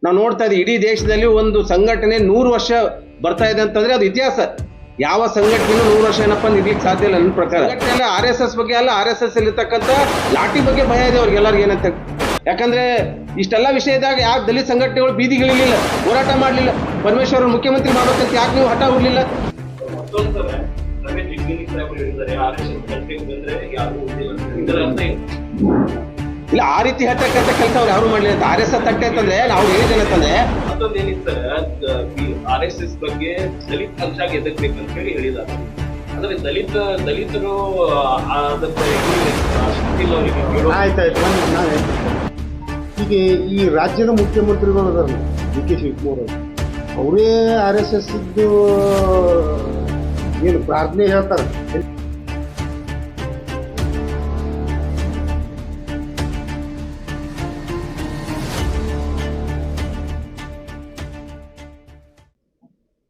ನಾವು ನೋಡ್ತಾ ಇದ್ದೀವಿ ಇಡೀ ದೇಶದಲ್ಲಿ ಒಂದು ಸಂಘಟನೆ 100 ವರ್ಷ ಬರ್ತಾ ಇದೆ ಅಂತಂದ್ರೆ ಅದು ಇತಿಹಾಸ. ಯಾವ ಸಂಘಟನೆ 100 ವರ್ಷ ಏನಪ್ಪ ನಿಡ್ಲಿಕ್ಕೆ ಸಾಧ್ಯ ಇಲ್ಲ ನನ್ನ ಪ್ರಕಾರ. ಸಂಘಟನೆ RSS ಬಗ್ಗೆ ಅಲ್ಲ, RSS ಅಲ್ಲಿ ಇರ್ತಕ್ಕಂಥ ಲಾಠಿ ಬಗ್ಗೆ ಭಯ ಇದೆ ಅವ್ರಿಗೆ ಎಲ್ಲರಿಗೂ ಏನಂತ. ಯಾಕಂದ್ರೆ ಇಷ್ಟೆಲ್ಲ ವಿಷಯದಾಗ ಯಾಕೆ ದಲಿತ ಸಂಘಟನೆಗಳು ಬೀದಿಗಿಳಿಲಿಲ್ಲ, ಹೋರಾಟ ಮಾಡಲಿಲ್ಲ, ಪರಮೇಶ್ವರ್ ಮುಖ್ಯಮಂತ್ರಿ ಮಾಡ್ಬೇಕಂತ ಯಾಕೆ ನೀವು ಹಠ ಹುಡ್ಲಿಲ್ಲ? ಇಲ್ಲ, ಆ ರೀತಿ ಹೇಳ್ತಕ್ಕಂಥ ಕೆಲಸ ಅವ್ರು ಯಾರು ಮಾಡ್ಲಿಲ್ಲ. RSS ತಟ್ಟೆ ಅಂತಂದ್ರೆ ನಾವು ಹೇಳಿದ್ದೇನಂತಂದ್ರೆ RSS ಬಗ್ಗೆ ದಲಿತ ಅಂಶ ಎದಕ್ಬೇಕಂತ ಹೇಳಿ ಹೇಳಿದ್ದಾರೆ. ಅಂದ್ರೆ ದಲಿತರು ಆಯ್ತಾಯ್ತು. ನಾವೇ ಈಗ ಈ ರಾಜ್ಯದ ಮುಖ್ಯಮಂತ್ರಿಗಳು ಅದಾರ, DK ಶಿವಕುಮಾರ್ ಅವರೇ RSS ಇದ್ದು ಏನು ಪ್ರಾರ್ಥನೆ ಹೇಳ್ತಾರೆ.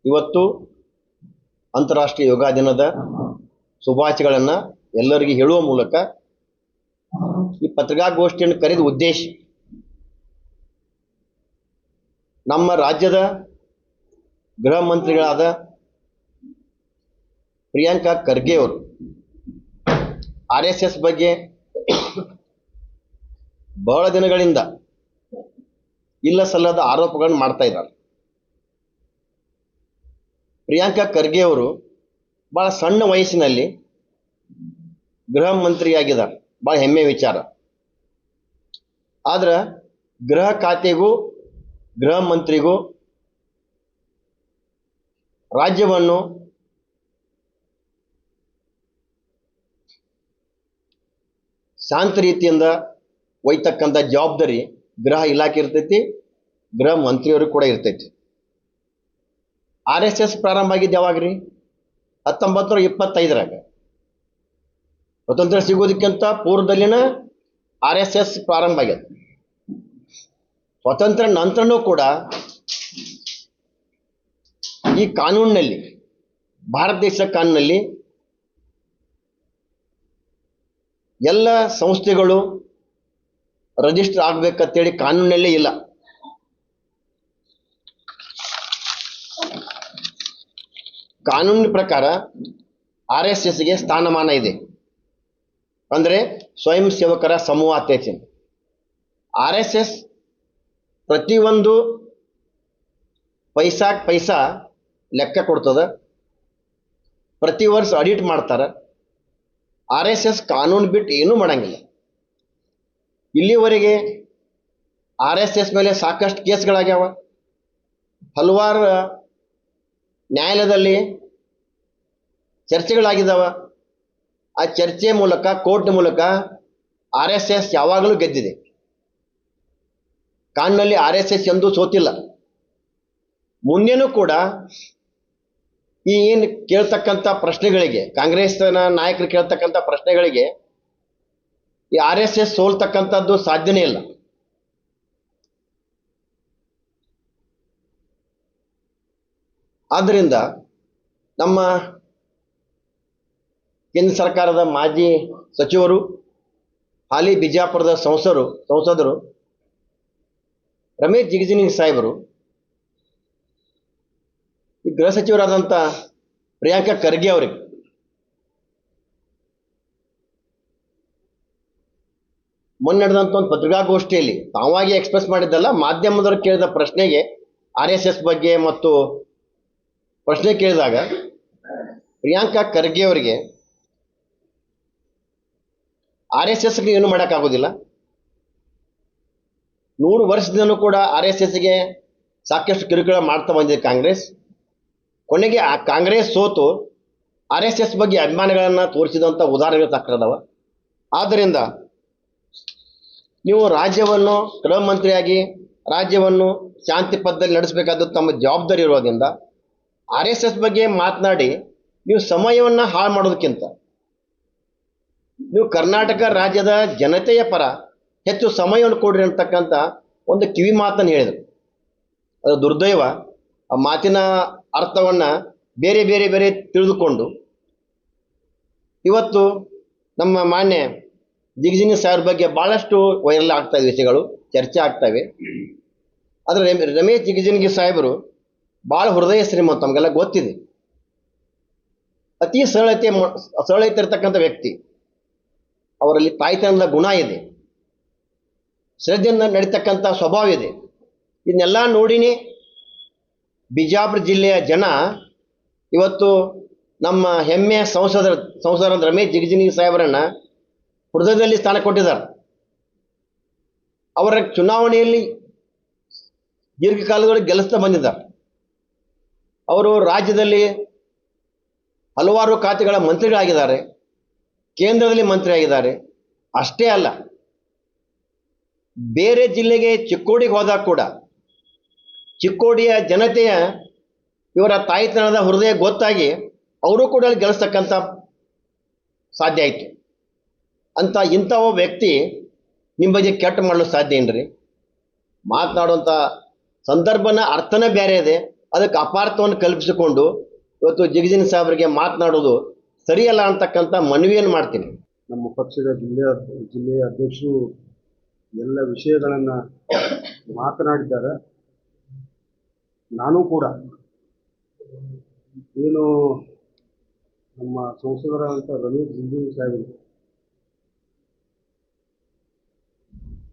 ಇವತ್ತು ಅಂತಾರಾಷ್ಟ್ರೀಯ ಯೋಗ ದಿನದ ಶುಭಾಶಯಗಳನ್ನು ಎಲ್ಲರಿಗೆ ಹೇಳುವ ಮೂಲಕ ಈ ಪತ್ರಿಕಾಗೋಷ್ಠಿಯನ್ನು ಕರೆದ ಉದ್ದೇಶ ನಮ್ಮ ರಾಜ್ಯದ ಗೃಹ ಮಂತ್ರಿಗಳಾದ ಪ್ರಿಯಾಂಕಾ ಖರ್ಗೆ ಅವರು RSS ಬಗ್ಗೆ ಬಹಳ ದಿನಗಳಿಂದ ಇಲ್ಲ ಸಲ್ಲದ ಆರೋಪಗಳನ್ನು ಮಾಡ್ತಾ ಇದ್ದಾರೆ. ಪ್ರಿಯಾಂಕಾ ಖರ್ಗೆ ಅವರು ಭಾಳ ಸಣ್ಣ ವಯಸ್ಸಿನಲ್ಲಿ ಗೃಹ ಮಂತ್ರಿಯಾಗಿದ್ದಾರೆ, ಭಾಳ ಹೆಮ್ಮೆ ವಿಚಾರ. ಆದ್ರೆ ಗೃಹ ಖಾತೆಗೂ ಗೃಹ ಮಂತ್ರಿಗೂ ರಾಜ್ಯವನ್ನು ಶಾಂತ ರೀತಿಯಿಂದ ಒಯ್ತಕ್ಕಂಥ ಜವಾಬ್ದಾರಿ ಗೃಹ ಇಲಾಖೆ ಇರ್ತೈತಿ, ಗೃಹ ಮಂತ್ರಿಯವ್ರಿಗೆ ಕೂಡ ಇರ್ತೈತಿ. RSS ಪ್ರಾರಂಭ ಆಗಿದ್ದು ಯಾವಾಗ್ರಿ? 1925ರಾಗ ಸ್ವತಂತ್ರ ಸಿಗೋದಕ್ಕಿಂತ ಪೂರ್ವದಲ್ಲಿನ RSS ಪ್ರಾರಂಭ ಆಗ್ಯದ. ಸ್ವತಂತ್ರ ನಂತರನೂ ಕೂಡ ಈ ಕಾನೂನಿನಲ್ಲಿ, ಭಾರತ ದೇಶ ಕಾನೂನಲ್ಲಿ ಎಲ್ಲ ಸಂಸ್ಥೆಗಳು ರಿಜಿಸ್ಟರ್ ಆಗ್ಬೇಕಂತೇಳಿ ಕಾನೂನಲ್ಲಿ ಇಲ್ಲ. ಕಾನೂನಿನ ಪ್ರಕಾರ RSSಗೆ ಸ್ಥಾನಮಾನ ಇದೆ, ಅಂದರೆ ಸ್ವಯಂ ಸೇವಕರ ಸಮೂಹ ಅಧ್ಯಕ್ಷ. RSS ಪ್ರತಿಯೊಂದು ಪೈಸಾ ಲೆಕ್ಕ ಕೊಡ್ತದ, ಪ್ರತಿ ವರ್ಷ ಆಡಿಟ್ ಮಾಡ್ತಾರೆ. RSS ಕಾನೂನು ಬಿಟ್ಟು ಏನೂ ಮಾಡಂಗಿಲ್ಲ. ಇಲ್ಲಿವರೆಗೆ RSS ಮೇಲೆ ಸಾಕಷ್ಟು ಕೇಸ್ಗಳಾಗ್ಯಾವ, ಹಲವಾರು ನ್ಯಾಯಾಲಯದಲ್ಲಿ ಚರ್ಚೆಗಳಾಗಿದ್ದಾವ. ಆ ಚರ್ಚೆ ಮೂಲಕ, ಕೋರ್ಟ್ ಮೂಲಕ RSS ಯಾವಾಗಲೂ ಗೆದ್ದಿದೆ. ಕಾನೂನಲ್ಲಿ RSS ಎಂದೂ ಸೋತಿಲ್ಲ. ಮುಂದೇನೂ ಕೂಡ ಈ ಏನು ಕೇಳ್ತಕ್ಕಂಥ ಪ್ರಶ್ನೆಗಳಿಗೆ, ಕಾಂಗ್ರೆಸ್ನ ನಾಯಕರು ಕೇಳ್ತಕ್ಕಂಥ ಪ್ರಶ್ನೆಗಳಿಗೆ ಈ RSS ಸೋಲ್ತಕ್ಕಂಥದ್ದು ಸಾಧ್ಯನೇ ಇಲ್ಲ. ಆದ್ದರಿಂದ ನಮ್ಮ ಕೇಂದ್ರ ಸರ್ಕಾರದ ಮಾಜಿ ಸಚಿವರು, ಹಾಲಿ ಬಿಜಾಪುರದ ಸಂಸದರು ರಮೇಶ್ ಜಿಗಜಿಣಗಿ ಸಾಹೇಬರು ಈ ಗೃಹ ಸಚಿವರಾದಂಥ ಪ್ರಿಯಾಂಕಾ ಖರ್ಗೆ ಅವರಿಗೆ ಮೊನ್ನೆ ನಡೆದಂಥ ಒಂದು ಪತ್ರಿಕಾಗೋಷ್ಠಿಯಲ್ಲಿ ತಾವಾಗಿ ಎಕ್ಸ್ಪ್ರೆಸ್ ಮಾಡಿದ್ದಲ್ಲ, ಮಾಧ್ಯಮದವರು ಕೇಳಿದ ಪ್ರಶ್ನೆಗೆ RSS ಬಗ್ಗೆ ಮತ್ತು ಪ್ರಶ್ನೆ ಕೇಳಿದಾಗ ಪ್ರಿಯಾಂಕಾ ಖರ್ಗೆ ಅವರಿಗೆ RSSಗೆ ಏನು ಮಾಡೋಕ್ಕಾಗೋದಿಲ್ಲ, 100 ವರ್ಷದಿಂದಲೂ ಕೂಡ RSSಗೆ ಸಾಕಷ್ಟು ಕಿರುಕುಳ ಮಾಡ್ತಾ ಬಂದಿದೆ ಕಾಂಗ್ರೆಸ್. ಕೊನೆಗೆ ಆ ಕಾಂಗ್ರೆಸ್ ಸೋತು RSS ಬಗ್ಗೆ ಅಭಿಮಾನಿಗಳನ್ನು ತೋರಿಸಿದಂಥ ಉದಾಹರಣೆಗಳು ಸಾಕದವ. ಆದ್ದರಿಂದ ನೀವು ರಾಜ್ಯವನ್ನು ಗೃಹ ಮಂತ್ರಿಯಾಗಿ ರಾಜ್ಯವನ್ನು ಶಾಂತಿ ಪದ್ಧತಿಯಲ್ಲಿ ನಡೆಸಬೇಕಾದ ತಮ್ಮ ಜವಾಬ್ದಾರಿ ಇರೋದ್ರಿಂದ RSS ಬಗ್ಗೆ ಮಾತನಾಡಿ ನೀವು ಸಮಯವನ್ನು ಹಾಳು ಮಾಡೋದಕ್ಕಿಂತ ನೀವು ಕರ್ನಾಟಕ ರಾಜ್ಯದ ಜನತೆಯ ಪರ ಹೆಚ್ಚು ಸಮಯವನ್ನು ಕೊಡ್ರಿ ಅಂತಕ್ಕಂಥ ಒಂದು ಕಿವಿ ಮಾತನ್ನು ಹೇಳಿದರು. ಅದು ದುರ್ದೈವ, ಆ ಮಾತಿನ ಅರ್ಥವನ್ನು ಬೇರೆ ಬೇರೆ ಬೇರೆ ತಿಳಿದುಕೊಂಡು ಇವತ್ತು ನಮ್ಮ ಮಾನ್ಯ ಜಿಗಜಿಣಗಿ ಸಾಹೇಬ್ರ ಬಗ್ಗೆ ಭಾಳಷ್ಟು ವೈರಲ್ ಆಗ್ತಾ ಇದೆ, ವಿಷಯಗಳು ಚರ್ಚೆ ಆಗ್ತವೆ. ಆದರೆ ರಮೇಶ್ ಜಿಗಜಿಣಗಿ ಸಾಹೇಬರು ಭಾಳ ಹೃದಯ ಶ್ರೀಮಂತ, ನಮಗೆಲ್ಲ ಗೊತ್ತಿದೆ. ಅತಿ ಸರಳತೆ ಇರತಕ್ಕಂಥ ವ್ಯಕ್ತಿ. ಅವರಲ್ಲಿ ತಾಯ್ತನದ ಗುಣ ಇದೆ, ಶ್ರದ್ಧೆಯಿಂದ ನಡೀತಕ್ಕಂಥ ಸ್ವಭಾವ ಇದೆ. ಇದನ್ನೆಲ್ಲ ನೋಡಿನೇ ಬಿಜಾಪುರ ಜಿಲ್ಲೆಯ ಜನ ಇವತ್ತು ನಮ್ಮ ಹೆಮ್ಮೆಯ ಸಂಸದ ರಮೇಶ್ ಜಿಗಜಿಣಗಿ ಸಾಹೇಬರನ್ನು ಹೃದಯದಲ್ಲಿ ಸ್ಥಾನ ಕೊಟ್ಟಿದ್ದಾರೆ. ಅವರ ಚುನಾವಣೆಯಲ್ಲಿ ದೀರ್ಘಕಾಲದೊಳಗೆ ಗೆಲ್ಲಿಸ್ತಾ ಬಂದಿದ್ದಾರೆ. ಅವರು ರಾಜ್ಯದಲ್ಲಿ ಹಲವಾರು ಖಾತೆಗಳ ಮಂತ್ರಿಗಳಾಗಿದ್ದಾರೆ, ಕೇಂದ್ರದಲ್ಲಿ ಮಂತ್ರಿ ಆಗಿದ್ದಾರೆ. ಅಷ್ಟೇ ಅಲ್ಲ, ಬೇರೆ ಜಿಲ್ಲೆಗೆ ಚಿಕ್ಕೋಡಿಗೆ ಹೋದಾಗ ಕೂಡ ಚಿಕ್ಕೋಡಿಯ ಜನತೆಯ ಇವರ ತಾಯ್ತನದ ಹೃದಯ ಗೊತ್ತಾಗಿ ಅವರು ಕೂಡ ಅಲ್ಲಿ ಗೆಲ್ಲಿಸ್ತಕ್ಕಂಥ ಸಾಧ್ಯ ಆಯಿತು. ಇಂಥ ವ್ಯಕ್ತಿ ನಿಮ್ಮ ಬಗ್ಗೆ ಕೆಟ್ಟ ಮಾಡಲು ಸಾಧ್ಯ ಏನ್ರಿ? ಮಾತನಾಡುವಂಥ ಸಂದರ್ಭನ ಅರ್ಥನೇ ಬೇರೆ ಇದೆ, ಅದಕ್ಕೆ ಅಪಾರ್ಥವನ್ನು ಕಲ್ಪಿಸಿಕೊಂಡು ಇವತ್ತು ಜಿಗಜಿಣಗಿ ಸಾಹೇಬರಿಗೆ ಮಾತನಾಡೋದು ಸರಿಯಲ್ಲ ಅಂತಕ್ಕಂಥ ಮನವಿಯನ್ನು ಮಾಡ್ತೀನಿ. ನಮ್ಮ ಪಕ್ಷದ ಜಿಲ್ಲೆಯ ಅಧ್ಯಕ್ಷರು ಎಲ್ಲ ವಿಷಯಗಳನ್ನು ಮಾತನಾಡಿದ್ದಾರೆ. ನಾನು ಕೂಡ ಏನು ನಮ್ಮ ಸಂಸದರಾದಂಥ ರಮೇಶ್ ಜಿಗಜಿಣಗಿ ಸಾಹೇಬರು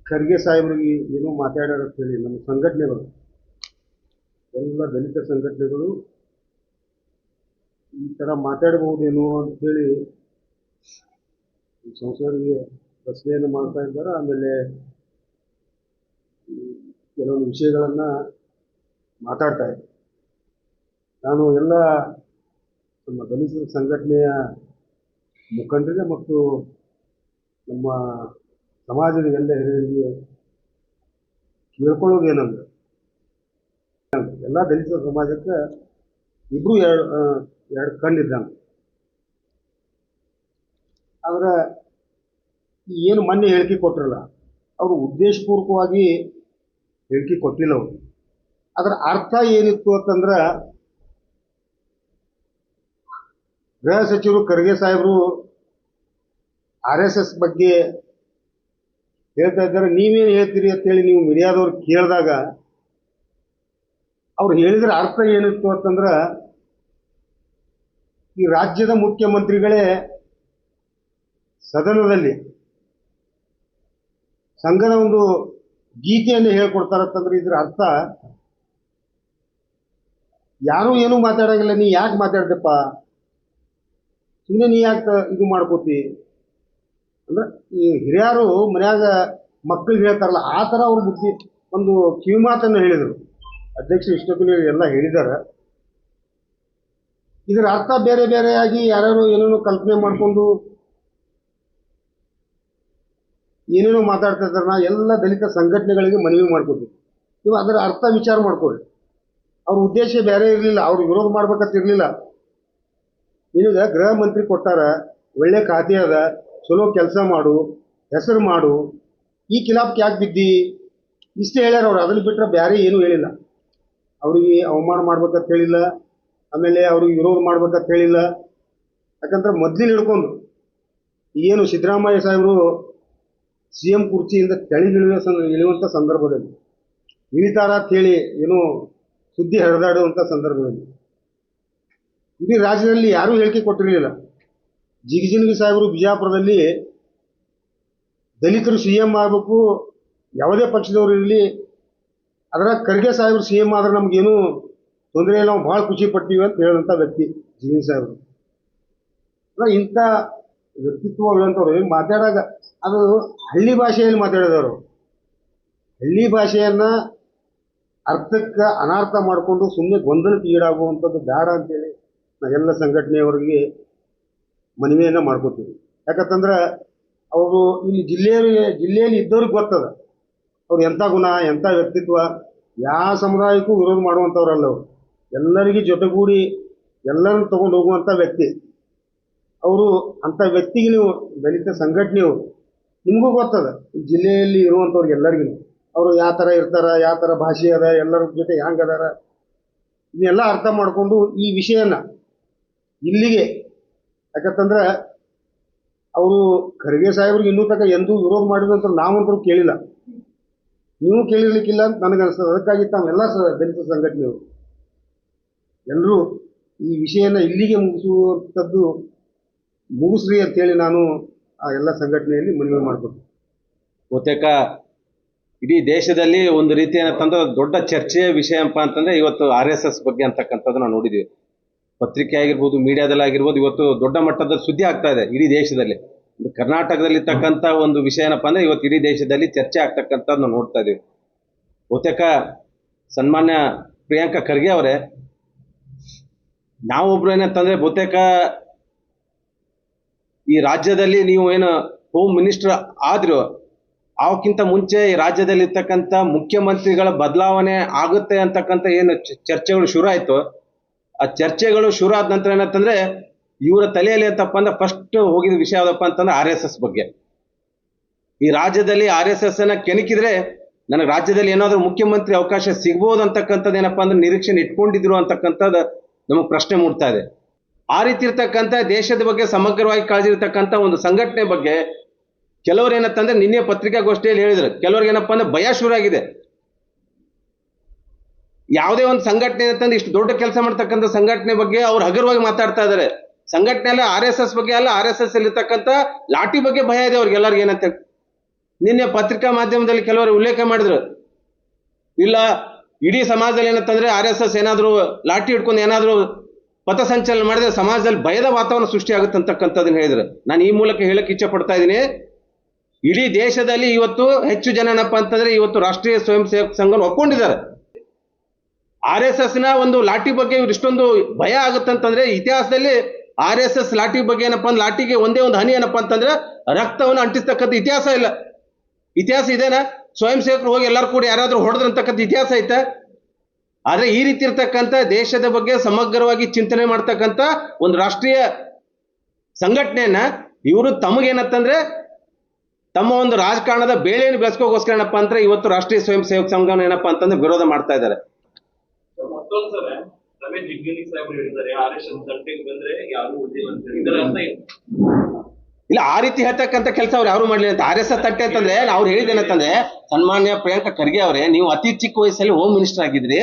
ಖರ್ಗೆ ಸಾಹೇಬರಿಗೆ ಏನೋ ಮಾತಾಡ್ಯಾರ ಅಂತ ಹೇಳಿ ನಮ್ಮ ಸಂಘಟನೆಗಳು, ಎಲ್ಲ ದಲಿತ ಸಂಘಟನೆಗಳು ಈ ಥರ ಮಾತಾಡಬಹುದೇನೋ ಅಂಥೇಳಿ ಸಂಸದರಿಗೆ ಪ್ರಶ್ನೆಯನ್ನು ಮಾಡ್ತಾ ಇದ್ದಾರೆ. ಆಮೇಲೆ ಕೆಲವೊಂದು ವಿಷಯಗಳನ್ನು ಮಾತಾಡ್ತಾ ಇದ್ದಾರೆ. ನಾನು ಎಲ್ಲ ನಮ್ಮ ದಲಿತ ಸಂಘಟನೆಯ ಮುಖಂಡರಿಗೆ ಮತ್ತು ನಮ್ಮ ಸಮಾಜದ ಎಲ್ಲ ಹಿರಿಯರಿಗೆ ಕೇಳ್ಕೊಳ್ಳೋದು ಏನಂದ್ರೆ, ಎಲ್ಲ ದಲಿತ ಸಮಾಜಕ್ಕೆ ಇಬ್ಬರು ಎರಡು ಕಣ್ಣಿದ್ದಂಗೆ. ಆದ್ರೆ ಏನು ಮೊನ್ನೆ ಹೇಳಿಕೆ ಕೊಟ್ಟರಲ್ಲ, ಅವರು ಉದ್ದೇಶಪೂರ್ವಕವಾಗಿ ಹೇಳಿಕೆ ಕೊಟ್ಟಿಲ್ಲ. ಅವರು ಅದರ ಅರ್ಥ ಏನಿತ್ತು ಅಂತಂದ್ರೆ, ಗೃಹ ಸಚಿವರು ಖರ್ಗೆ ಸಾಹೇಬರು RSS ಬಗ್ಗೆ ಹೇಳ್ತಾ ಇದ್ದಾರೆ. ನೀವೇನು ಹೇಳ್ತೀರಿ ಅಂತೇಳಿ ನೀವು ಮೀಡಿಯಾದವ್ರು ಕೇಳಿದಾಗ ಅವ್ರು ಹೇಳಿದ್ರ ಅರ್ಥ ಏನಿತ್ತು ಅಂತಂದ್ರೆ, ಈ ರಾಜ್ಯದ ಮುಖ್ಯಮಂತ್ರಿಗಳೇ ಸದನದಲ್ಲಿ ಸಂಘದ ಒಂದು ಗೀತೆಯನ್ನು ಹೇಳ್ಕೊಡ್ತಾರಂತಂದ್ರೆ ಇದ್ರ ಅರ್ಥ ಯಾರೂ ಏನೂ ಮಾತಾಡಂಗಿಲ್ಲ, ನೀ ಯಾಕೆ ಮಾತಾಡ್ದಪ್ಪ, ಸುಮ್ಮನೆ ನೀ ಯಾಕೆ ಇದು ಮಾಡ್ಕೋತಿ ಅಂದ್ರೆ, ಈ ಹಿರಿಯರು ಮನ್ಯಾಗ ಮಕ್ಕಳಿಗೆ ಹೇಳ್ತಾರಲ್ಲ ಆ ಥರ ಅವ್ರ ಬುದ್ಧಿ ಒಂದು ಕಿವಿ ಮಾತನ್ನು ಹೇಳಿದರು. ಅಧ್ಯಕ್ಷರು ಇಷ್ಟೊತ್ತಿನ ಎಲ್ಲ ಹೇಳಿದ್ದಾರೆ. ಇದರ ಅರ್ಥ ಬೇರೆ ಬೇರೆಯಾಗಿ ಯಾರ್ಯಾರು ಏನೇನೋ ಕಲ್ಪನೆ ಮಾಡಿಕೊಂಡು ಏನೇನೋ ಮಾತಾಡ್ತಾ ಇದ್ದಾರೆ. ನಾ ಎಲ್ಲ ದಲಿತ ಸಂಘಟನೆಗಳಿಗೆ ಮನವಿ ಮಾಡ್ಕೊತೀವಿ, ನೀವು ಅದರ ಅರ್ಥ ವಿಚಾರ ಮಾಡ್ಕೊಳ್ಳಿ. ಅವ್ರ ಉದ್ದೇಶ ಬೇರೆ ಇರಲಿಲ್ಲ, ಅವ್ರು ವಿರೋಧ ಮಾಡ್ಬೇಕಂತ ಇರಲಿಲ್ಲ. ನಿನಗೆ ಗೃಹ ಮಂತ್ರಿ ಕೊಟ್ಟಾರ, ಒಳ್ಳೆ ಖಾತೆ ಅದ, ಚಲೋ ಕೆಲಸ ಮಾಡು, ಹೆಸರು ಮಾಡು, ಈ ಕಿಲಾಪಕ್ಕೆ ಯಾಕೆ ಬಿದ್ದಿ ಇಷ್ಟೇ ಹೇಳ್ಯಾರ ಅವ್ರು. ಅದನ್ನು ಬಿಟ್ಟರೆ ಬೇರೆ ಏನೂ ಹೇಳಿಲ್ಲ. ಅವ್ರಿಗೆ ಅವಮಾನ ಮಾಡ್ಬೇಕಂತ ಹೇಳಿಲ್ಲ, ಆಮೇಲೆ ಅವ್ರಿಗೆ ವಿರೋಧ ಮಾಡ್ಬೇಕಂತ ಹೇಳಿಲ್ಲ. ಯಾಕಂದ್ರೆ ಮೊದಲಿನ ಹಿಡ್ಕೊಂಡು ಏನು ಸಿದ್ದರಾಮಯ್ಯ ಸಾಹೇಬರು CM ಕುರ್ಚಿಯಿಂದ ಇಳಿಯುವಂಥ ಸಂದರ್ಭದಲ್ಲಿ ಇಳಿತಾರ ಅಂತೇಳಿ ಏನೋ ಸುದ್ದಿ ಹರಿದಾಡುವಂಥ ಸಂದರ್ಭದಲ್ಲಿ ಇಡೀ ರಾಜ್ಯದಲ್ಲಿ ಯಾರೂ ಹೇಳಿಕೆ ಕೊಟ್ಟಿರಲಿಲ್ಲ. ಜಿಗಜಿಣಗಿ ಸಾಹೇಬರು ಬಿಜಾಪುರದಲ್ಲಿ ದಲಿತರು CM ಆಗಬೇಕು, ಯಾವುದೇ ಪಕ್ಷದವರು ಇರಲಿ, ಅದರ ಖರ್ಗೆ ಸಾಹೇಬರು CM ಆದ್ರೆ ನಮಗೇನು ತೊಂದರೆ ಇಲ್ಲ, ನಾವು ಭಾಳ ಖುಷಿ ಪಡ್ತೀವಿ ಅಂತ ಹೇಳಿದಂಥ ವ್ಯಕ್ತಿ ಜಿಗಜಿಣಗಿ ಸಾಹೇಬರು. ಇಂಥ ವ್ಯಕ್ತಿತ್ವಗಳಂಥವ್ರು ಏನು ಮಾತಾಡಾಗ ಅದು ಹಳ್ಳಿ ಭಾಷೆಯಲ್ಲಿ ಮಾತಾಡಿದವರು. ಹಳ್ಳಿ ಭಾಷೆಯನ್ನು ಅರ್ಥಕ್ಕೆ ಅನರ್ಥ ಮಾಡಿಕೊಂಡು ಸುಮ್ಮನೆ ಗೊಂದಲಕ್ಕೆ ಈಡಾಗುವಂಥದ್ದು ಬೇಡ ಅಂತೇಳಿ ನಾವು ಎಲ್ಲ ಸಂಘಟನೆಯವರಿಗೆ ಮನವಿಯನ್ನು ಮಾಡ್ಕೋತೀವಿ. ಯಾಕಂತಂದ್ರೆ ಅವರು ಇಲ್ಲಿ ಜಿಲ್ಲೆಯಲ್ಲಿ ಇದ್ದವ್ರಿಗೆ ಗೊತ್ತದ ಅವ್ರು ಎಂಥ ಗುಣ, ಎಂಥ ವ್ಯಕ್ತಿತ್ವ, ಯಾವ ಸಮುದಾಯಕ್ಕೂ ವಿರೋಧ ಮಾಡುವಂಥವ್ರಲ್ಲ. ಅವರು ಎಲ್ಲರಿಗೂ ಜೊತೆಗೂಡಿ ಎಲ್ಲರನ್ನು ತೊಗೊಂಡು ಹೋಗುವಂಥ ವ್ಯಕ್ತಿ ಅವರು. ಅಂಥ ವ್ಯಕ್ತಿಗೆ ನೀವು ದಲಿತ ಸಂಘಟನೆಯವರು, ನಿಮಗೂ ಗೊತ್ತದ ಜಿಲ್ಲೆಯಲ್ಲಿ ಇರುವಂಥವ್ರಿಗೆ ಎಲ್ಲರಿಗೂ ಅವರು ಯಾವ ಥರ ಇರ್ತಾರೆ, ಯಾವ ಥರ ಭಾಷೆ ಅದ, ಎಲ್ಲರ ಜೊತೆ ಹೆಂಗೆ ಅದಾರ, ಇದನ್ನೆಲ್ಲ ಅರ್ಥ ಮಾಡಿಕೊಂಡು ಈ ವಿಷಯನ ಇಲ್ಲಿಗೆ, ಯಾಕಂತಂದ್ರೆ ಅವರು ಖರ್ಗೆ ಸಾಹೇಬ್ರಿಗೆ ಇನ್ನೂ ತನಕ ಎಂದೂ ವಿರೋಧ ಮಾಡಿದಂತ ನಾವಂತರೂ ಕೇಳಿಲ್ಲ. ನೀವು ಕೇಳಿರ್ಲಿಕ್ಕಿಲ್ಲ ಅಂತ ನನಗನ್ನಿಸ್ತದೆ. ಅದಕ್ಕಾಗಿ ತಾವೆಲ್ಲ ದಲಿತ ಸಂಘಟನೆಯವರು ಎಲ್ಲರೂ ಈ ವಿಷಯನ ಇಲ್ಲಿಗೆ ಮುಗಿಸುವಂಥದ್ದು ಮುಗಿಸ್ರಿ ಅಂತೇಳಿ ನಾನು ಆ ಎಲ್ಲ ಸಂಘಟನೆಯಲ್ಲಿ ಮನವಿ ಮಾಡ್ತೀನಿ. ಬಹುತೇಕ ಇಡೀ ದೇಶದಲ್ಲಿ ಒಂದು ರೀತಿ ಏನಂತಂದ್ರೆ ದೊಡ್ಡ ಚರ್ಚೆಯ ವಿಷಯ ಏನಪ್ಪ ಅಂತಂದ್ರೆ ಇವತ್ತು RSS ಬಗ್ಗೆ ಅಂತಕ್ಕಂಥದ್ದು ನಾವು ನೋಡಿದ್ವಿ. ಪತ್ರಿಕೆ ಆಗಿರ್ಬೋದು, ಮೀಡಿಯಾದಲ್ಲಿ ಆಗಿರ್ಬೋದು, ಇವತ್ತು ದೊಡ್ಡ ಮಟ್ಟದ ಸುದ್ದಿ ಆಗ್ತಾ ಇದೆ ಇಡೀ ದೇಶದಲ್ಲಿ. ಕರ್ನಾಟಕದಲ್ಲಿ ಇರ್ತಕ್ಕಂಥ ಒಂದು ವಿಷಯ ಏನಪ್ಪ ಅಂದ್ರೆ ಇವತ್ತು ಇಡೀ ದೇಶದಲ್ಲಿ ಚರ್ಚೆ ಆಗ್ತಕ್ಕಂಥದ್ದು ನಾವು ನೋಡ್ತಾ ಇದೀವಿ. ಬಹುತೇಕ ಸನ್ಮಾನ್ಯ ಪ್ರಿಯಾಂಕಾ ಖರ್ಗೆ ಅವರೇ, ನಾವೊಬ್ರು ಏನಂತಂದ್ರೆ ಬಹುತೇಕ ಈ ರಾಜ್ಯದಲ್ಲಿ ನೀವು ಏನು ಹೋಮ್ ಮಿನಿಸ್ಟರ್ ಆದ್ರು ಅವಕ್ಕಿಂತ ಮುಂಚೆ ಈ ರಾಜ್ಯದಲ್ಲಿ ಇರ್ತಕ್ಕಂಥ ಮುಖ್ಯಮಂತ್ರಿಗಳ ಬದಲಾವಣೆ ಆಗುತ್ತೆ ಅಂತಕ್ಕಂಥ ಏನು ಚರ್ಚೆಗಳು ಶುರು ಆಯ್ತು, ಆ ಚರ್ಚೆಗಳು ಶುರು ಆದ ನಂತರ ಏನಂತಂದ್ರೆ ಇವರ ತಲೆಯಲ್ಲಿ ಅಂತಪ್ಪ ಅಂದ್ರೆ ಫಸ್ಟ್ ಹೋಗಿದ ವಿಷಯ ಯಾವ್ದಪ್ಪ ಅಂತಂದ್ರೆ RSS ಬಗ್ಗೆ. ಈ ರಾಜ್ಯದಲ್ಲಿ RSS ಅನ್ನ ಕೆಣಕಿದ್ರೆ ನನಗೆ ರಾಜ್ಯದಲ್ಲಿ ಏನಾದ್ರೂ ಮುಖ್ಯಮಂತ್ರಿ ಅವಕಾಶ ಸಿಗ್ಬೋದು ಅಂತಕ್ಕಂಥದ್ದು ಏನಪ್ಪಾ ಅಂದ್ರೆ ನಿರೀಕ್ಷೆ ಇಟ್ಕೊಂಡಿದ್ರು ಅಂತಕ್ಕಂಥದ್ದು ನಮಗೆ ಪ್ರಶ್ನೆ ಮೂಡ್ತಾ ಇದೆ. ಆ ರೀತಿ ಇರ್ತಕ್ಕಂಥ ದೇಶದ ಬಗ್ಗೆ ಸಮಗ್ರವಾಗಿ ಕಾಳಜಿ ಇರ್ತಕ್ಕಂಥ ಒಂದು ಸಂಘಟನೆ ಬಗ್ಗೆ ಕೆಲವರು ಏನಂತಂದ್ರೆ ನಿನ್ನೆ ಪತ್ರಿಕಾಗೋಷ್ಠಿಯಲ್ಲಿ ಹೇಳಿದ್ರು, ಕೆಲವ್ರಿಗೆ ಏನಪ್ಪಾ ಅಂದ್ರೆ ಭಯ ಶುರು ಆಗಿದೆ. ಯಾವುದೇ ಒಂದು ಸಂಘಟನೆ ಅಂತಂದ್ರೆ ಇಷ್ಟು ದೊಡ್ಡ ಕೆಲಸ ಮಾಡ್ತಕ್ಕಂಥ ಸಂಘಟನೆ ಬಗ್ಗೆ ಅವ್ರು ಹಗುರವಾಗಿ ಮಾತಾಡ್ತಾ ಇದ್ದಾರೆ. ಸಂಘಟನೆ ಅಲ್ಲ, RSS ಬಗ್ಗೆ ಅಲ್ಲ, RSS ಅಲ್ಲಿ ಇರ್ತಕ್ಕಂಥ ಲಾಠಿ ಬಗ್ಗೆ ಭಯ ಇದೆ ಅವ್ರಿಗೆಲ್ಲರಿಗೂ ಏನಂತ. ನಿನ್ನೆ ಪತ್ರಿಕಾ ಮಾಧ್ಯಮದಲ್ಲಿ ಕೆಲವರು ಉಲ್ಲೇಖ ಮಾಡಿದ್ರು, ಇಲ್ಲ ಇಡೀ ಸಮಾಜದಲ್ಲಿ ಏನಂತಂದ್ರೆ RSS ಏನಾದ್ರು ಲಾಠಿ ಹಿಡ್ಕೊಂಡು ಏನಾದ್ರು ಪಥಸಂಚಲನ ಮಾಡಿದ್ರೆ ಸಮಾಜದಲ್ಲಿ ಭಯದ ವಾತಾವರಣ ಸೃಷ್ಟಿ ಆಗುತ್ತೆ ಅಂತಕ್ಕಂಥದ್ದನ್ನ ಹೇಳಿದ್ರು. ನಾನು ಈ ಮೂಲಕ ಹೇಳಕ್ ಇಚ್ಛೆ ಪಡ್ತಾ ಇದ್ದೀನಿ, ಇಡೀ ದೇಶದಲ್ಲಿ ಇವತ್ತು ಹೆಚ್ಚು ಜನ ಏನಪ್ಪಾ ಅಂತಂದ್ರೆ ಇವತ್ತು ರಾಷ್ಟ್ರೀಯ ಸ್ವಯಂ ಸೇವಕ ಸಂಘ ಒಪ್ಕೊಂಡಿದ್ದಾರೆ. RSS ನ ಒಂದು ಲಾಠಿ ಬಗ್ಗೆ ಇವ್ರು ಇಷ್ಟೊಂದು ಭಯ ಆಗುತ್ತಂತಂದ್ರೆ ಇತಿಹಾಸದಲ್ಲಿ RSS ಲಾಠಿ ಬಗ್ಗೆ ಏನಪ್ಪಾ ಅಂದ್ರೆ ಲಾಠಿಗೆ ಒಂದೇ ಒಂದು ಹನಿ ಏನಪ್ಪಾ ಅಂತಂದ್ರೆ ರಕ್ತವನ್ನು ಅಂಟಿಸ್ತಕ್ಕಂಥ ಇತಿಹಾಸ ಇಲ್ಲ. ಇತಿಹಾಸ ಇದೇನಾ? ಸ್ವಯಂ ಸೇವಕರು ಹೋಗಿ ಎಲ್ಲರೂ ಕೂಡ ಯಾರಾದ್ರೂ ಹೊಡೆದ್ರಂತಕ್ಕಂಥ ಇತಿಹಾಸ ಐತೆ? ಆದ್ರೆ ಈ ರೀತಿ ಇರ್ತಕ್ಕಂಥ ದೇಶದ ಬಗ್ಗೆ ಸಮಗ್ರವಾಗಿ ಚಿಂತನೆ ಮಾಡ್ತಕ್ಕಂಥ ಒಂದು ರಾಷ್ಟ್ರೀಯ ಸಂಘಟನೆಯನ್ನ ಇವರು ತಮಗೇನತ್ತಂದ್ರೆ ತಮ್ಮ ಒಂದು ರಾಜಕಾರಣದ ಬೇಳೆಯನ್ನು ಬೆಳೆಸ್ಕೋಗೋಸ್ಕರ ಏನಪ್ಪಾ ಅಂದ್ರೆ ಇವತ್ತು ರಾಷ್ಟ್ರೀಯ ಸ್ವಯಂ ಸೇವಕ ಸಂಘನ ಏನಪ್ಪಾ ಅಂತಂದ್ರೆ ವಿರೋಧ ಮಾಡ್ತಾ ಇದ್ದಾರೆ. ಮತ್ತೊಂದ್ಸಲ ರಮೇಶ್ ಜಿಗ್ಗಿಣಿ ಸಾಹೇಬರು ಹೇಳಿದ್ದಾರೆ RSS ತಟ್ಟೆಗೆ ಬಂದ್ರೆ ಯಾರು ಉಳಿದಿಲ್ಲ ಅಂತ ಹೇಳಿ. ಇದರ ಅರ್ಥ ಏನು? ಇಲ್ಲ, ಆ ರೀತಿ ಹೇಳ್ತಕ್ಕಂಥ ಕೆಲಸ ಅವ್ರು ಯಾರು ಮಾಡ್ಲಿ ಅಂತ. RSS ತಟ್ಟೆ ಅಂತಂದ್ರೆ ಅವ್ರು ಹೇಳಿದೇನಂತಂದ್ರೆ, ಸನ್ಮಾನ್ಯ ಪ್ರಿಯಾಂಕಾ ಖರ್ಗೆ ಅವರೇ, ನೀವು ಅತಿ ಚಿಕ್ಕ ವಯಸ್ಸಲ್ಲಿ ಹೋಮ್ ಮಿನಿಸ್ಟರ್ ಆಗಿದ್ರಿ,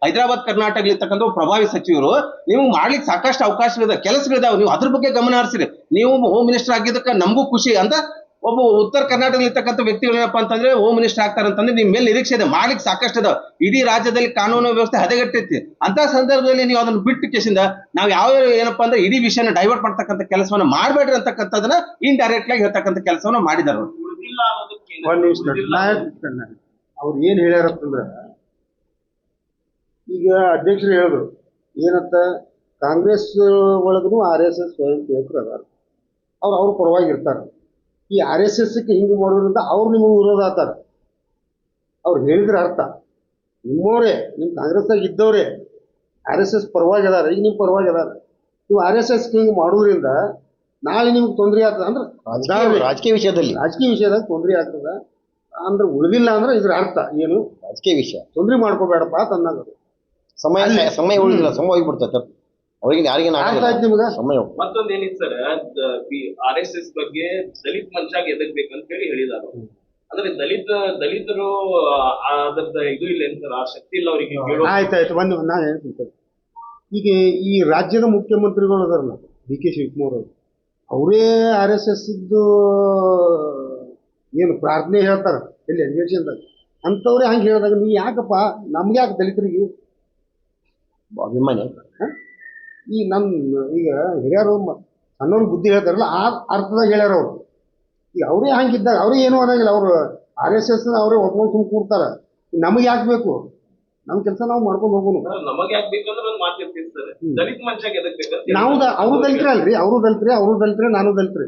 ಹೈದರಾಬಾದ್ ಕರ್ನಾಟಕ ಇರ್ತಕ್ಕಂಥ ಪ್ರಭಾವಿ ಸಚಿವರು, ನೀವು ಮಾಡ್ಲಿಕ್ಕೆ ಸಾಕಷ್ಟು ಅವಕಾಶಗಳಿದೆ, ಕೆಲಸಗಳಿದಾವೆ, ನೀವು ಅದ್ರ ಬಗ್ಗೆ ಗಮನ ಹರಿಸಿರಿ. ನೀವು ಹೋಮ್ ಮಿನಿಸ್ಟರ್ ಆಗಿದ್ದಕ್ಕೆ ನಮಗೂ ಖುಷಿ ಅಂತ ಒಬ್ಬ ಉತ್ತರ ಕರ್ನಾಟಕದಲ್ಲಿ ಇರ್ತಕ್ಕಂಥ ವ್ಯಕ್ತಿಗಳು ಏನಪ್ಪಾ ಅಂತಂದ್ರೆ ಹೋಮ್ ಮಿನಿಸ್ಟರ್ ಆಗ್ತಾರಂತಂದ್ರೆ ನಿಮ್ ಮೇಲೆ ನಿರೀಕ್ಷೆ ಇದೆ, ಮಾಡ್ಲಿಕ್ಕೆ ಸಾಕಷ್ಟು ಇದಾವೆ. ಇಡೀ ರಾಜ್ಯದಲ್ಲಿ ಕಾನೂನು ವ್ಯವಸ್ಥೆ ಹದಗೆಟ್ಟೈತಿ. ಅಂತ ಸಂದರ್ಭದಲ್ಲಿ ನೀವು ಅದನ್ನ ಬಿಟ್ಟು ಕೇಸಿಂದ ನಾವು ಯಾವ ಏನಪ್ಪಾ ಅಂದ್ರೆ ಇಡೀ ವಿಷಯನ ಡೈವರ್ಟ್ ಮಾಡ್ತಕ್ಕಂಥ ಕೆಲಸವನ್ನ ಮಾಡ್ಬೇಡ್ರಿ ಅಂತಕ್ಕಂಥದನ್ನ ಇಂಡೈರೆಕ್ಟ್ ಆಗಿ ಹೇಳ್ತಕ್ಕಂಥ ಕೆಲಸವನ್ನ ಮಾಡಿದಾರ. ಉಳಿದಿಲ್ಲ ಅನ್ನೋದಕ್ಕೆ ಒಂದು ನಿಮಿಷ, ಅವ್ರು ಏನ್ ಹೇಳ್ಯಾರಂತಂದ್ರ, ಈಗ ಅಧ್ಯಕ್ಷರು ಹೇಳಿದ್ರು ಏನಂತ, ಕಾಂಗ್ರೆಸ್ ಒಳಗೂ RSS ಸ್ವಯಂ ಸೇವಕರು ಅದಾರ, ಅವ್ರ ಪರವಾಗಿ ಇರ್ತಾರ. ಈ RSSಕ್ಕೆ ಹಿಂಗೆ ಮಾಡೋದ್ರಿಂದ ಅವ್ರು ನಿಮಗೆ ವಿರೋಧ ಆಗ್ತಾರ. ಅವ್ರು ಹೇಳಿದ್ರ ಅರ್ಥ, ನಿಮ್ಮವರೇ, ನಿಮ್ಮ ಕಾಂಗ್ರೆಸ್ದಾಗ ಇದ್ದವ್ರೆ RSS ಪರವಾಗಿ ಅದಾರ, ಈಗ ನಿಮ್ಮ ಪರವಾಗಿ ಅದಾರ. ನೀವು RSSಗೆ ಹಿಂಗೆ ಮಾಡೋದ್ರಿಂದ ನಾಳೆ ನಿಮ್ಗೆ ತೊಂದರೆ ಆಗ್ತದ ಅಂದ್ರೆ ರಾಜಕೀಯ ವಿಷಯದಾಗ ತೊಂದರೆ ಆಗ್ತದ ಅಂದ್ರೆ ಉಳಿದಿಲ್ಲ ಅಂದ್ರೆ ಇದ್ರ ಅರ್ಥ ಏನು? ರಾಜಕೀಯ ವಿಷಯ ತೊಂದರೆ ಮಾಡ್ಕೋಬೇಡಪ್ಪ ಅಂತ ಅನ್ನೋದು. ಸಮಯ ಉಳಿದಿಲ್ಲ, ಸಮಯ ಹೋಗ್ಬಿಡ್ತೈತೆ ಅವ್ರಿಗೆ, ಯಾರಿಗೇನು ಅರ್ಥ ಆಯ್ತು ನಿಮ್ಗೆ? ಸಮಯ. ಮತ್ತೊಂದ್ ಏನಿತ್ತು ಸರ್, RSS ಬಗ್ಗೆ ದಲಿತ ಮನುಷ್ಯಾಗ ಎದಗ್ಬೇಕಂತ ಹೇಳಿ ಹೇಳಿದಾರ. ಅಂದ್ರೆ ದಲಿತರು ಅದ್ರದ್ದು ಇದು ಇಲ್ಲ ಸರ್, ಆ ಶಕ್ತಿ ಇಲ್ಲ ಅವರಿಗೆ. ಆಯ್ತಾಯ್ತು, ನಾನು ಹೇಳ್ತೀನಿ. ಈಗ ಈ ರಾಜ್ಯದ ಮುಖ್ಯಮಂತ್ರಿಗಳು ಅದಾರಲ್ಲ, DK ಶಿವಕುಮಾರ್ ಅವರು, ಅವರೇ RSS ಏನು ಪ್ರಾರ್ಥನೆ ಹೇಳ್ತಾರ ಎಲ್ಲಿ ಅಧಿವೇಶನದಾಗ, ಅಂಥವ್ರೇ ಹಂಗೆ ಹೇಳಿದಾಗ ನೀ ಯಾಕಪ್ಪ ನಮ್ಗೆ ಯಾಕೆ ದಲಿತರಿಗೆ ಅಭಿಮಾನಿ? ಈ ಈಗ ಹಿರಿಯರು ಸಣ್ಣವ್ರಿಗೆ ಬುದ್ಧಿ ಹೇಳ್ತಾರಲ್ಲ, ಆ ಅರ್ಥದಾಗ ಹೇಳ್ಯಾರ ಅವರು. ಈಗ ಅವರೇ ಹಂಗಿದ್ದಾಗ ಅವ್ರೇ ಏನೂ ಅನ್ನಂಗಿಲ್ಲ, ಅವರು RSS ಅವರೇ ಒಪ್ಕೊಂಡು ಸುಮ್ ಕೂಡ್ತಾರ. ನಮಗೆ ಯಾಕೆ ಬೇಕು? ನಮ್ಮ ಕೆಲಸ ನಾವು ಮಾಡ್ಕೊಂಡು ಹೋಗೋನು. ನಮಗೆ ಯಾಕೆ ಬೇಕಂದ್ರೆ ಒಂದು ಮಾತಿರ್ತೀವಿ ಸರ್, ದಲಿತ ಮನುಷ್ಯಾಗ ಎದಗ್ಬೇಕಂತ. ನಾವು ಅವರು ದಲಿತರೇ ಅಲ್ರಿ, ಅವರು ದಲಿತರೇ, ನಾನು ದಲಿತರೇ.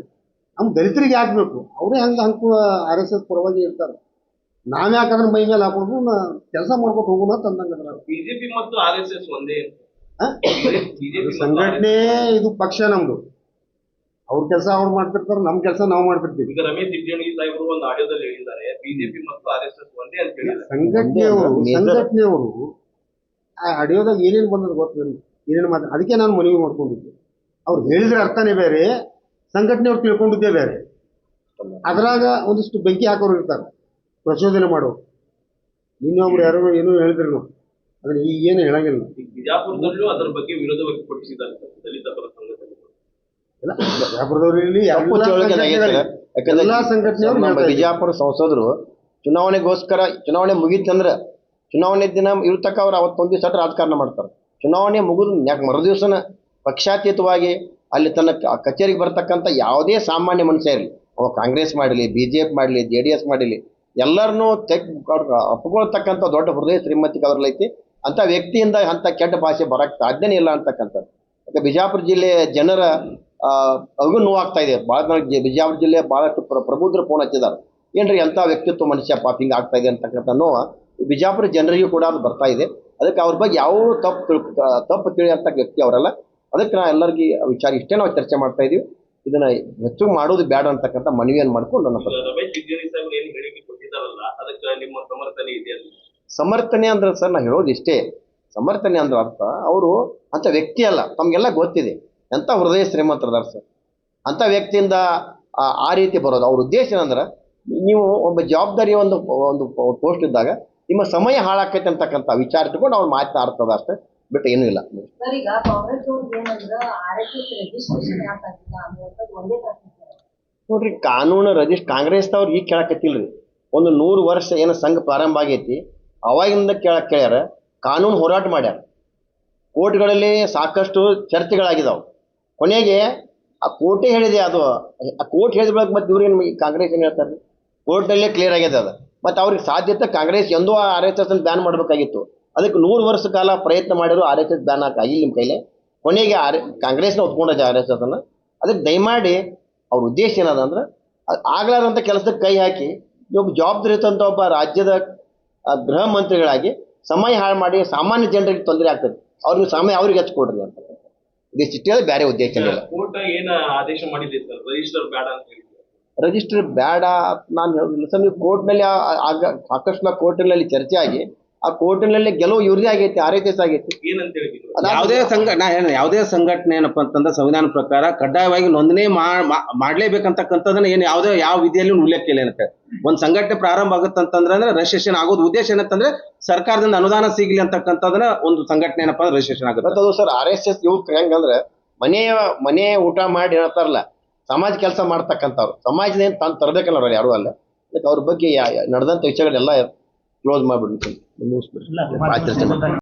ನಮ್ಮ ದಲಿತರಿಗೆ ಯಾಕೆ ಬೇಕು? ಅವರೇ ಹಂಗೆ RSS ಪರವಾಗಿ ಇರ್ತಾರೆ. ನಾವ್ ಯಾಕಂದ್ರೆ ಮೈ ಮೇಲೆ ಹಾಕೊಂಡು ಕೆಲಸ ಮಾಡ್ಕೊಂಡು ಹೋಗೋಣ ತಂದಂಗ. ಬಿಜೆಪಿ ಮತ್ತು RSS ಒಂದೇ ಸಂಘಟನೆ, ಇದು ಪಕ್ಷ ನಮ್ದು. ಅವ್ರ ಕೆಲಸ ಅವ್ರು ಮಾಡ್ತಿರ್ತಾರೆ, ನಮ್ ಕೆಲಸ ನಾವು ಮಾಡ್ತಿರ್ತೀವಿ. ಈಗ ರಮೇಶ್ ಜಿಗ್ಗಿಣಿ ಸಾಹೇಬರು ಒಂದು ಆಡಿಯೋದಲ್ಲಿ ಹೇಳಿದ್ದಾರೆ ಬಿಜೆಪಿ ಮತ್ತು RSS ಒಂದೇ ಅಂತ ಹೇಳಿದ್ದಾರೆ. ಸಂಘಟನೆಯವರು ಆ ಆಡಿಯೋದಾಗ ಏನೇನು ಬಂದದ ಗೊತ್ತಿಲ್ಲ, ಏನೇನು ಮಾತ್ರ. ಅದಕ್ಕೆ ನಾನು ಮನವಿ ಮಾಡ್ಕೊಂಡಿದ್ದೆ. ಅವ್ರು ಹೇಳಿದ್ರೆ ಅರ್ಥನೇ ಬೇರೆ, ಸಂಘಟನೆಯವ್ರು ತಿಳ್ಕೊಂಡಿದ್ದೇ ಬೇರೆ. ಅದ್ರಾಗ ಒಂದಿಷ್ಟು ಬೆಂಕಿ ಹಾಕೋರು ಇರ್ತಾರೆ, ಪ್ರಚೋದನೆ ಮಾಡೋರು. ಇನ್ನೊಬ್ರು ಯಾರೋ ಏನೋ ಹೇಳಿದ್ರು ನಾವು ಅದನ್ನ ಈಗ ಏನು ಹೇಳಂಗಿಲ್ಲ. ಈಗ ಬಿಜಾಪುರದಲ್ಲೂ ಅದರ ಬಗ್ಗೆ ವಿರೋಧ ವ್ಯಕ್ತಪಡಿಸಿದ್ದಾರೆ ದಲಿತ ಪರ ಸಂಘಟನೆಗಳು. ಎಲ್ಲ ಬಿಜಾಪುರದವ್ರು ಇಲ್ಲಿ ತಪ್ಪು ತಿಳುವಳಿಕೆ ಆಗೈತೆ ಸರ್. ಯಾಕಂದ್ರೆ ಎಲ್ಲಾ ಸಂಘಟನೆಯವರು ನಮ್ಮ ಬಿಜಾಪುರ ಸಂಸದರು ಚುನಾವಣೆಗೋಸ್ಕರ ಚುನಾವಣೆ ಮುಗೀತಂದ್ರೆ ಚುನಾವಣೆ ದಿನ ಇರ್ತಕ್ಕ ಅವ್ರು ಅವತ್ತೊಂದು ದಿವಸ ರಾಜಕಾರಣ ಮಾಡ್ತಾರೆ. ಚುನಾವಣೆ ಮುಗಿದು ಮರು ದಿವಸನ ಪಕ್ಷಾತೀತವಾಗಿ ಅಲ್ಲಿ ತನ್ನ ಕಚೇರಿಗೆ ಬರ್ತಕ್ಕಂಥ ಯಾವುದೇ ಸಾಮಾನ್ಯ ಮನುಷ್ಯ ಇರಲಿ, ಅವ ಕಾಂಗ್ರೆಸ್ ಮಾಡಲಿ, BJP ಮಾಡಲಿ, JDS ಮಾಡಲಿ, ಎಲ್ಲರನ್ನೂ ಒಪ್ಕೊಳ್ತಕ್ಕಂಥ ದೊಡ್ಡ ಹೃದಯ ಶ್ರೀಮಂತಿಕೆ ಅವ್ರಲ್ಲೈತಿ. ಅಂಥ ವ್ಯಕ್ತಿಯಿಂದ ಅಂಥ ಕೆಟ್ಟ ಭಾಷೆ ಬರಕ್ಕೆ ಸಾಧ್ಯನೇ ಇಲ್ಲ ಅಂತಕ್ಕಂಥದ್ದು. ಮತ್ತು ಬಿಜಾಪುರ ಜಿಲ್ಲೆಯ ಜನರ ಅವ್ರಿಗೂ ನೋವಾಗ್ತಾ ಇದೆ. ಭಾಳ ಬಿಜಾಪುರ ಜಿಲ್ಲೆ ಭಾಳಷ್ಟು ಪ್ರಬುದ್ಧರು ಫೋನ್ ಹಚ್ಚಿದ್ದಾರೆ, ಏನ್ರಿ ಎಂಥ ವ್ಯಕ್ತಿತ್ವ ಮನುಷ್ಯ ಪಾಪ ಹಿಂಗೆ ಆಗ್ತಾ ಇದೆ ಅಂತಕ್ಕಂಥ ನೋವು ಬಿಜಾಪುರ ಜನರಿಗೂ ಕೂಡ ಅದು ಬರ್ತಾ ಇದೆ. ಅದಕ್ಕೆ ಅವ್ರ ಬಗ್ಗೆ ಯಾವ ತಪ್ಪು ತಿಳಿಯಂಥ ವ್ಯಕ್ತಿ ಅವರಲ್ಲ. ಅದಕ್ಕೆ ನಾ ಎಲ್ಲರಿಗೂ ವಿಚಾರ ಇಷ್ಟೇ ನಾವು ಚರ್ಚೆ ಮಾಡ್ತಾ ಇದೀವಿ. ಇದನ್ನ ಹೆಚ್ಚು ಮಾಡೋದು ಬೇಡ ಅಂತಕ್ಕಂಥ ಮನವಿಯನ್ನು ಮಾಡ್ಕೊಂಡು ನನ್ನ ರಮೇಶ್ ಜಿಗಜಿಣಗಿ ಸಾಹೇಬ್ ಏನು ಹೇಳಿಕೆ ಕೊಟ್ಟಿದ್ದಾರಲ್ಲ, ಅದಕ್ಕೆ ನಿಮ್ಮ ಸಮರ್ಥನೆ ಇದೆ ಅಂತ. ಸಮರ್ಥನೆ ಅಂದ್ರೆ ಸರ್ ನಾ ಹೇಳೋದು ಇಷ್ಟೇ, ಸಮರ್ಥನೆ ಅಂದ್ರೆ ಅರ್ಥ ಅವರು ಅಂಥ ವ್ಯಕ್ತಿ ಅಲ್ಲ, ತಮಗೆಲ್ಲ ಗೊತ್ತಿದೆ ಎಂಥ ಹೃದಯ ಶ್ರೀಮಂತರದಾರ ಸರ್. ಅಂಥ ವ್ಯಕ್ತಿಯಿಂದ ಆ ರೀತಿ ಬರೋದು ಅವ್ರ ಉದ್ದೇಶ ಏನಂದ್ರೆ ನೀವು ಒಬ್ಬ ಜವಾಬ್ದಾರಿ ಒಂದು ಪೋಸ್ಟ್ ಇದ್ದಾಗ ನಿಮ್ಮ ಸಮಯ ಹಾಳಾಕೈತೆ ಅಂತಕ್ಕಂಥ ವಿಚಾರ ಇಟ್ಕೊಂಡು ಅವ್ರು ಮಾತನಾಡ್ತದ ಅಷ್ಟೇ, ಬಿಟ್ಟು ಏನೂ ಇಲ್ಲ. ಸರ್, ಈಗ ಕಾಂಗ್ರೆಸ್ ಏನಂದ್ರೆ RSS ರಿಜಿಸ್ಟ್ರೇಷನ್ ಯಾಕಾಗಿಲ್ಲ ಅನ್ನೋದು ಒಂದೇ ಪ್ರಶ್ನೆ. ನೋಡ್ರಿ, ಕಾನೂನು ಕಾಂಗ್ರೆಸ್ದವ್ರು ಈಗ ಕೇಳಕತ್ತಿಲ್ರಿ. ಒಂದು 100 ವರ್ಷ ಏನು ಸಂಘ ಪ್ರಾರಂಭ ಆಗೈತಿ ಅವಾಗಿಂದ ಕೇಳ್ಯಾರ, ಕಾನೂನು ಹೋರಾಟ ಮಾಡ್ಯಾರ, ಕೋರ್ಟ್ಗಳಲ್ಲಿ ಸಾಕಷ್ಟು ಚರ್ಚೆಗಳಾಗಿದ್ದಾವೆ. ಕೊನೆಗೆ ಆ ಕೋರ್ಟೇ ಹೇಳಿದೆ, ಅದು ಆ ಕೋರ್ಟ್ ಹೇಳಿದ ಬಳಕ ಮತ್ತೆ ಇವ್ರೇನು ಕಾಂಗ್ರೆಸ್ ಏನು ಹೇಳ್ತಾರೆ, ಕೋರ್ಟಲ್ಲೇ ಕ್ಲಿಯರ್ ಆಗಿದೆ ಅದು. ಮತ್ತು ಅವ್ರಿಗೆ ಸಾಧ್ಯತೆ ಕಾಂಗ್ರೆಸ್ ಎಂದೂ RSS ಬ್ಯಾನ್ ಮಾಡಬೇಕಾಗಿತ್ತು. ಅದಕ್ಕೆ 100 ವರ್ಷ ಕಾಲ ಪ್ರಯತ್ನ ಮಾಡಿದ್ರು RSS ಬ್ಯಾನ್ ಆಗಿಲ್ಲ ನಿಮ್ಮ ಕೈಲೇ. ಕೊನೆಗೆ ಕಾಂಗ್ರೆಸ್ನ ಒಪ್ಕೊಂಡೈತೆ RSS ಅನ್ನು. ಅದಕ್ಕೆ ದಯಮಾಡಿ ಅವ್ರ ಉದ್ದೇಶ ಏನದ ಅಂದ್ರೆ ಆಗ್ಲಾರಂಥ ಕೆಲಸಕ್ಕೆ ಕೈ ಹಾಕಿ ಒಬ್ಬ ಜವಾಬ್ದಾರಿ ಇರ್ತಂಥ ಒಬ್ಬ ರಾಜ್ಯದ ಗೃಹ ಮಂತ್ರಿಗಳಾಗಿ ಸಮಯ ಹಾಳು ಮಾಡಿ ಸಾಮಾನ್ಯ ಜನರಿಗೆ ತೊಂದರೆ ಆಗ್ತದೆ. ಅವ್ರಿಗೆ ಸಮಯ ಅವ್ರಿಗೆ ಹಚ್ಕೊಡ್ರಿ ಅಂತ ಇದಿಷ್ಟೇ, ಬೇರೆ ಉದ್ದೇಶ ಇಲ್ಲ. ಕೋರ್ಟ್ ಏನು ಆದೇಶ ಮಾಡಿದೆ ಸರ್, ರಿಜಿಸ್ಟರ್ ಬೇಡ ಅಂತ ಹೇಳಿ. ರಿಜಿಸ್ಟರ್ ಬೇಡ ನಾನು ಹೇಳೋದಿಲ್ಲ ಸರ್. ನೀವು ಕೋರ್ಟ್ನಲ್ಲಿ ಸಾಕಷ್ಟು ಕೋರ್ಟಿನಲ್ಲಿ ಚರ್ಚೆ ಆಗಿ ಆ ಕೋರ್ಟಿನಲ್ಲಿ ಗೆಲುವು ಇವ್ರದೇ ಆಗೈತಿ, RSS ಆಗೈತಿ. ಏನಂತ ಹೇಳಿದ್ರು? ಯಾವುದೇ ಸಂಘಟನೆ ಏನಪ್ಪಾ ಅಂತಂದ್ರೆ ಸಂವಿಧಾನ ಪ್ರಕಾರ ಕಡ್ಡಾಯವಾಗಿ ನೋಂದಣಿ ಮಾಡ್ಲೇಬೇಕಂತಕ್ಕಂಥದನ್ನ ಯಾವ ವಿಧಿಯಲ್ಲಿ ಉಲ್ಲೇಖ ಇಲ್ಲ ಏನಂತ. ಒಂದ್ ಸಂಘಟನೆ ಪ್ರಾರಂಭ ಆಗುತ್ತಂತಂದ್ರೆ ರಿಜಿಸ್ಟ್ರೇಷನ್ ಆಗೋದು ಉದ್ದೇಶ ಏನಂತಂದ್ರೆ ಸರ್ಕಾರದಿಂದ ಅನುದಾನ ಸಿಗ್ಲಿ ಅಂತಕ್ಕಂಥದನ್ನ ಒಂದು ಸಂಘಟನೆ ಏನಪ್ಪಾ ರಿಜಿಸ್ಟ್ರೇಷನ್ ಆಗುತ್ತೆ. ಅದು ಸರ್ RSS ಇವ್ರು ಹೆಂಗಂದ್ರೆ ಮನೆ ಊಟ ಮಾಡಿ ಹೇಳ್ತಾರಲ್ಲ, ಸಮಾಜ ಕೆಲಸ ಮಾಡ್ತಕ್ಕಂಥವ್ರು, ಸಮಾಜದ ಏನು ತಾನು ತರಬೇಕಲ್ಲ ಅವ್ರು ಯಾರು ಅಲ್ಲ. ಅದಕ್ಕೆ ಅವ್ರ ಬಗ್ಗೆ ನಡೆದಂಥ ವಿಷಯಗಳೆಲ್ಲ ಕ್ಲೋಸ್ ಮಾಡಿಬಿಡ್ತೀನಿ, ಮುಗಿಸ್ಬಿಡ್ರಿ.